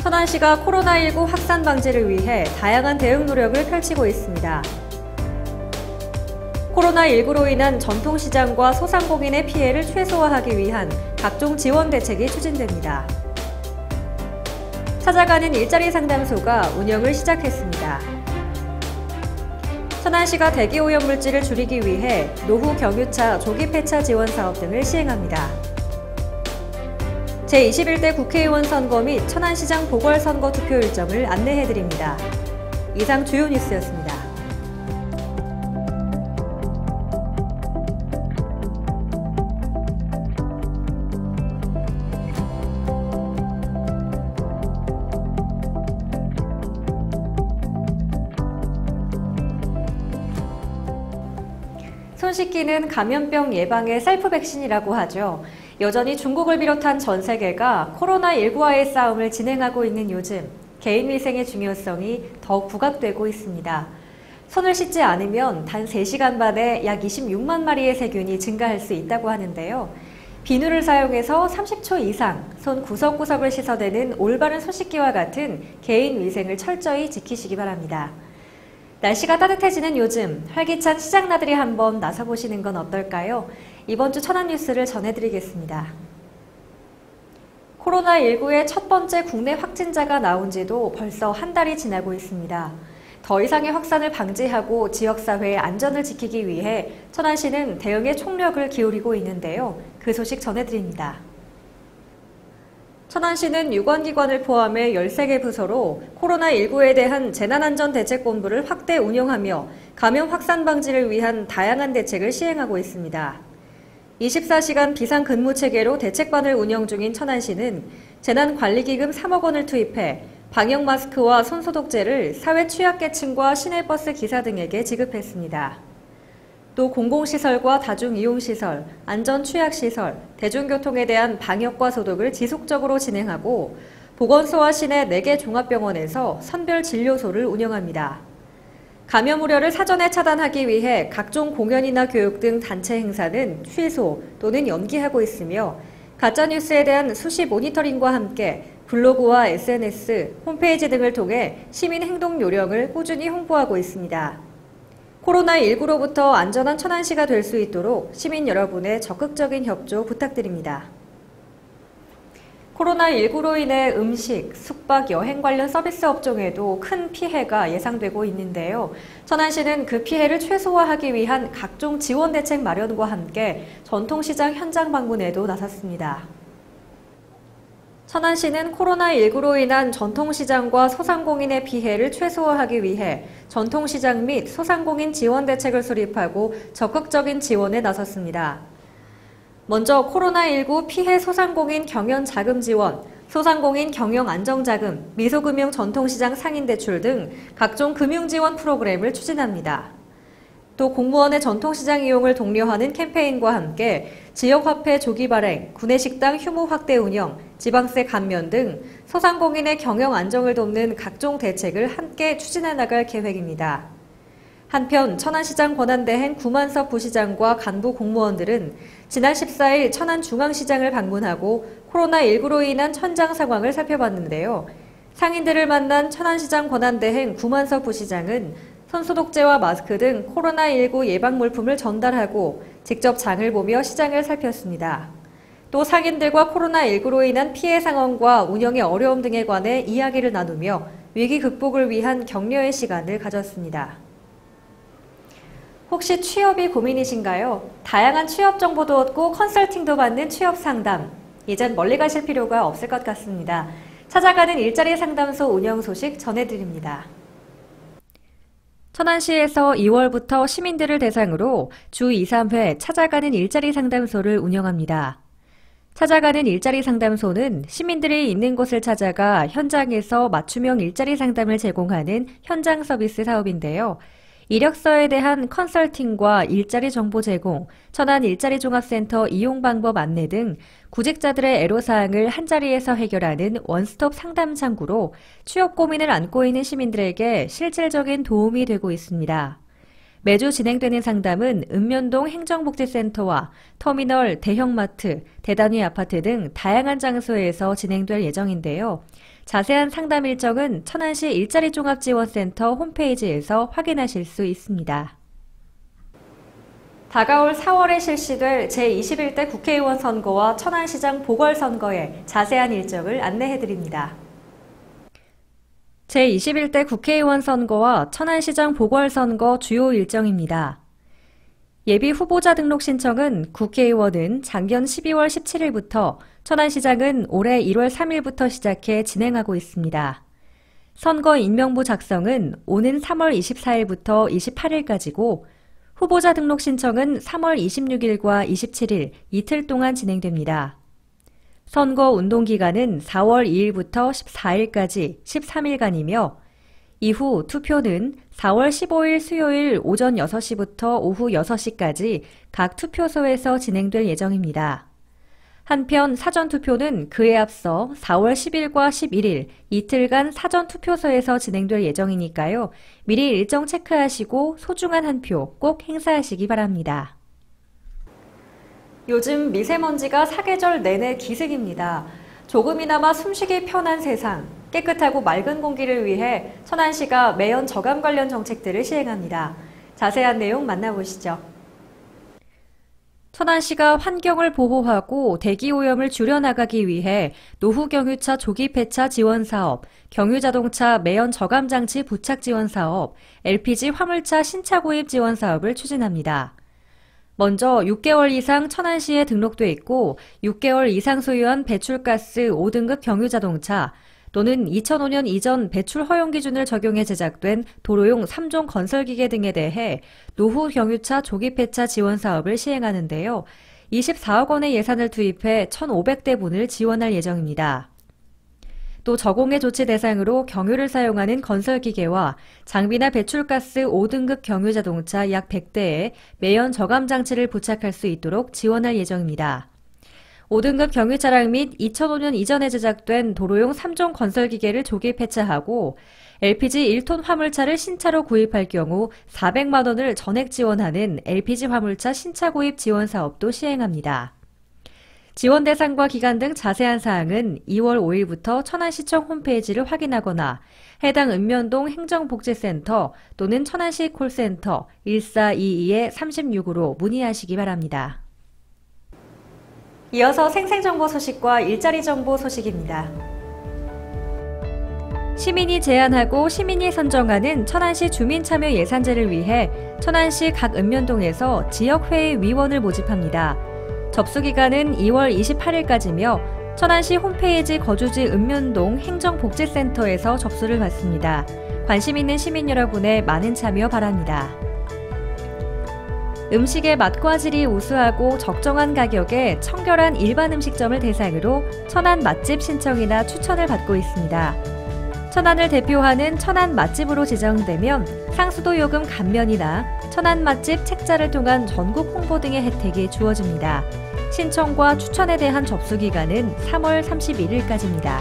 천안시가 코로나19 확산 방지를 위해 다양한 대응 노력을 펼치고 있습니다. 코로나19로 인한 전통시장과 소상공인의 피해를 최소화하기 위한 각종 지원 대책이 추진됩니다. 찾아가는 일자리 상담소가 운영을 시작했습니다. 천안시가 대기오염물질을 줄이기 위해 노후 경유차 조기 폐차 지원 사업 등을 시행합니다. 제21대 국회의원 선거 및 천안시장 보궐선거 투표 일정을 안내해드립니다. 이상 주요 뉴스였습니다. 손 씻기는 감염병 예방의 셀프 백신이라고 하죠. 여전히 중국을 비롯한 전 세계가 코로나19와의 싸움을 진행하고 있는 요즘 개인위생의 중요성이 더욱 부각되고 있습니다. 손을 씻지 않으면 단 3시간 만에 약 26만 마리의 세균이 증가할 수 있다고 하는데요. 비누를 사용해서 30초 이상 손 구석구석을 씻어내는 올바른 손 씻기와 같은 개인위생을 철저히 지키시기 바랍니다. 날씨가 따뜻해지는 요즘 활기찬 시장나들이 한번 나서보시는 건 어떨까요? 이번 주 천안 뉴스를 전해드리겠습니다. 코로나19의 첫 번째 국내 확진자가 나온 지도 벌써 한 달이 지나고 있습니다. 더 이상의 확산을 방지하고 지역사회의 안전을 지키기 위해 천안시는 대응에 총력을 기울이고 있는데요. 그 소식 전해드립니다. 천안시는 유관기관을 포함해 13개 부서로 코로나19에 대한 재난안전대책본부를 확대 운영하며 감염 확산 방지를 위한 다양한 대책을 시행하고 있습니다. 24시간 비상근무체계로 대책반을 운영 중인 천안시는 재난관리기금 3억 원을 투입해 방역마스크와 손소독제를 사회 취약계층과 시내버스 기사 등에게 지급했습니다. 또 공공시설과 다중이용시설, 안전취약시설, 대중교통에 대한 방역과 소독을 지속적으로 진행하고 보건소와 시내 4개 종합병원에서 선별진료소를 운영합니다. 감염 우려를 사전에 차단하기 위해 각종 공연이나 교육 등 단체 행사는 취소 또는 연기하고 있으며 가짜뉴스에 대한 수시 모니터링과 함께 블로그와 SNS, 홈페이지 등을 통해 시민 행동 요령을 꾸준히 홍보하고 있습니다. 코로나19로부터 안전한 천안시가 될 수 있도록 시민 여러분의 적극적인 협조 부탁드립니다. 코로나19로 인해 음식, 숙박, 여행 관련 서비스 업종에도 큰 피해가 예상되고 있는데요. 천안시는 그 피해를 최소화하기 위한 각종 지원 대책 마련과 함께 전통시장 현장 방문에도 나섰습니다. 천안시는 코로나19로 인한 전통시장과 소상공인의 피해를 최소화하기 위해 전통시장 및 소상공인 지원 대책을 수립하고 적극적인 지원에 나섰습니다. 먼저 코로나19 피해 소상공인 경연 자금 지원, 소상공인 경영 안정자금, 미소금융 전통시장 상인대출 등 각종 금융지원 프로그램을 추진합니다. 또 공무원의 전통시장 이용을 독려하는 캠페인과 함께 지역화폐 조기 발행, 구내식당 휴무 확대 운영, 지방세 감면 등 소상공인의 경영 안정을 돕는 각종 대책을 함께 추진해 나갈 계획입니다. 한편 천안시장 권한대행 구만섭 부시장과 간부 공무원들은 지난 14일 천안중앙시장을 방문하고 코로나19로 인한 현장 상황을 살펴봤는데요. 상인들을 만난 천안시장 권한대행 구만섭 부시장은 손소독제와 마스크 등 코로나19 예방 물품을 전달하고 직접 장을 보며 시장을 살폈습니다. 또 상인들과 코로나19로 인한 피해 상황과 운영의 어려움 등에 관해 이야기를 나누며 위기 극복을 위한 격려의 시간을 가졌습니다. 혹시 취업이 고민이신가요? 다양한 취업 정보도 얻고 컨설팅도 받는 취업 상담. 이젠 멀리 가실 필요가 없을 것 같습니다. 찾아가는 일자리 상담소 운영 소식 전해드립니다. 천안시에서 2월부터 시민들을 대상으로 주 2, 3회 찾아가는 일자리 상담소를 운영합니다. 찾아가는 일자리 상담소는 시민들이 있는 곳을 찾아가 현장에서 맞춤형 일자리 상담을 제공하는 현장 서비스 사업인데요. 이력서에 대한 컨설팅과 일자리 정보 제공, 천안 일자리종합센터 이용 방법 안내 등 구직자들의 애로사항을 한자리에서 해결하는 원스톱 상담 창구로 취업 고민을 안고 있는 시민들에게 실질적인 도움이 되고 있습니다. 매주 진행되는 상담은 읍면동 행정복지센터와 터미널, 대형마트, 대단위 아파트 등 다양한 장소에서 진행될 예정인데요. 자세한 상담 일정은 천안시 일자리종합지원센터 홈페이지에서 확인하실 수 있습니다. 다가올 4월에 실시될 제21대 국회의원 선거와 천안시장 보궐선거의 자세한 일정을 안내해드립니다. 제21대 국회의원 선거와 천안시장 보궐선거 주요 일정입니다. 예비 후보자 등록 신청은 국회의원은 작년 12월 17일부터, 천안시장은 올해 1월 3일부터 시작해 진행하고 있습니다. 선거 임명부 작성은 오는 3월 24일부터 28일까지고 후보자 등록 신청은 3월 26일과 27일 이틀 동안 진행됩니다. 선거 운동 기간은 4월 2일부터 14일까지 13일간이며 이후 투표는 4월 15일 수요일 오전 6시부터 오후 6시까지 각 투표소에서 진행될 예정입니다. 한편 사전투표는 그에 앞서 4월 10일과 11일 이틀간 사전투표소에서 진행될 예정이니까요. 미리 일정 체크하시고 소중한 한 표 꼭 행사하시기 바랍니다. 요즘 미세먼지가 사계절 내내 기승입니다. 조금이나마 숨쉬기 편한 세상, 깨끗하고 맑은 공기를 위해 천안시가 매연 저감 관련 정책들을 시행합니다. 자세한 내용 만나보시죠. 천안시가 환경을 보호하고 대기오염을 줄여나가기 위해 노후경유차 조기 폐차 지원 사업, 경유자동차 매연 저감 장치 부착 지원 사업, LPG 화물차 신차 구입 지원 사업을 추진합니다. 먼저 6개월 이상 천안시에 등록돼 있고 6개월 이상 소유한 배출가스 5등급 경유자동차 또는 2005년 이전 배출 허용 기준을 적용해 제작된 도로용 3종 건설기계 등에 대해 노후 경유차 조기 폐차 지원 사업을 시행하는데요. 24억 원의 예산을 투입해 1,500대분을 지원할 예정입니다. 또 저공해 조치 대상으로 경유를 사용하는 건설기계와 장비나 배출가스 5등급 경유자동차 약 100대에 매연 저감 장치를 부착할 수 있도록 지원할 예정입니다. 5등급 경유 차량 및 2005년 이전에 제작된 도로용 3종 건설기계를 조기 폐차하고 LPG 1톤 화물차를 신차로 구입할 경우 400만 원을 전액 지원하는 LPG 화물차 신차 구입 지원 사업도 시행합니다. 지원 대상과 기간 등 자세한 사항은 2월 5일부터 천안시청 홈페이지를 확인하거나 해당 읍면동 행정복지센터 또는 천안시 콜센터 1422-36으로 문의하시기 바랍니다. 이어서 생생정보 소식과 일자리 정보 소식입니다. 시민이 제안하고 시민이 선정하는 천안시 주민참여 예산제를 위해 천안시 각 읍면동에서 지역회의 위원을 모집합니다. 접수기간은 2월 28일까지며 천안시 홈페이지 거주지 읍면동 행정복지센터에서 접수를 받습니다. 관심 있는 시민 여러분의 많은 참여 바랍니다. 음식의 맛과 질이 우수하고 적정한 가격에 청결한 일반 음식점을 대상으로 천안 맛집 신청이나 추천을 받고 있습니다. 천안을 대표하는 천안 맛집으로 지정되면 상수도 요금 감면이나 천안 맛집 책자를 통한 전국 홍보 등의 혜택이 주어집니다. 신청과 추천에 대한 접수 기간은 3월 31일까지입니다.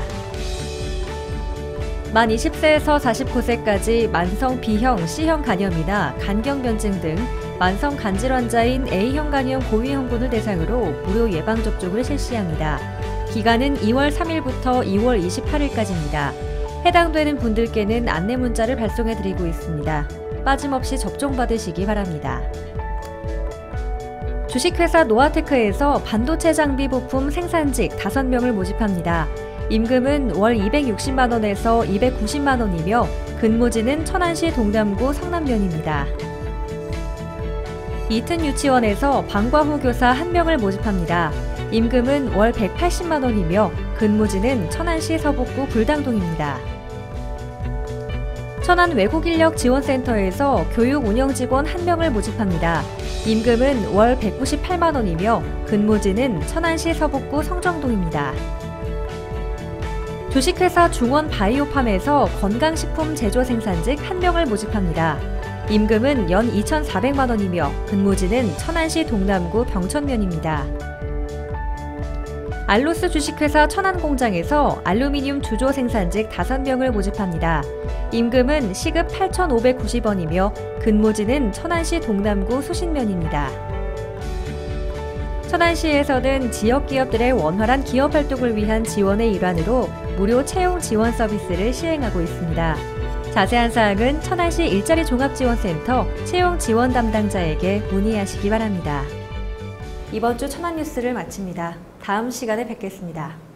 만 20세에서 49세까지 만성 B형, C형 간염이나 간경변증 등 만성 간질 환자인 A형 간염 고위험군을 대상으로 무료 예방접종을 실시합니다. 기간은 2월 3일부터 2월 28일까지입니다. 해당되는 분들께는 안내 문자를 발송해드리고 있습니다. 빠짐없이 접종받으시기 바랍니다. 주식회사 노아테크에서 반도체 장비 부품 생산직 5명을 모집합니다. 임금은 월 260만원에서 290만원이며 근무지는 천안시 동남구 성남면입니다. 이튼 유치원에서 방과후 교사 1명을 모집합니다. 임금은 월 180만원이며 근무지는 천안시 서북구 불당동입니다. 천안 외국인력지원센터에서 교육 운영 직원 1명을 모집합니다. 임금은 월 198만원이며 근무지는 천안시 서북구 성정동입니다. 주식회사 중원바이오팜에서 건강식품 제조 생산직 1명을 모집합니다. 임금은 연 2,400만원이며 근무지는 천안시 동남구 병천면입니다. 알로스 주식회사 천안공장에서 알루미늄 주조 생산직 5명을 모집합니다. 임금은 시급 8,590원이며 근무지는 천안시 동남구 수신면입니다. 천안시에서는 지역 기업들의 원활한 기업 활동을 위한 지원의 일환으로 무료 채용 지원 서비스를 시행하고 있습니다. 자세한 사항은 천안시 일자리 종합지원센터 채용 지원 담당자에게 문의하시기 바랍니다. 이번 주 천안 뉴스를 마칩니다. 다음 시간에 뵙겠습니다.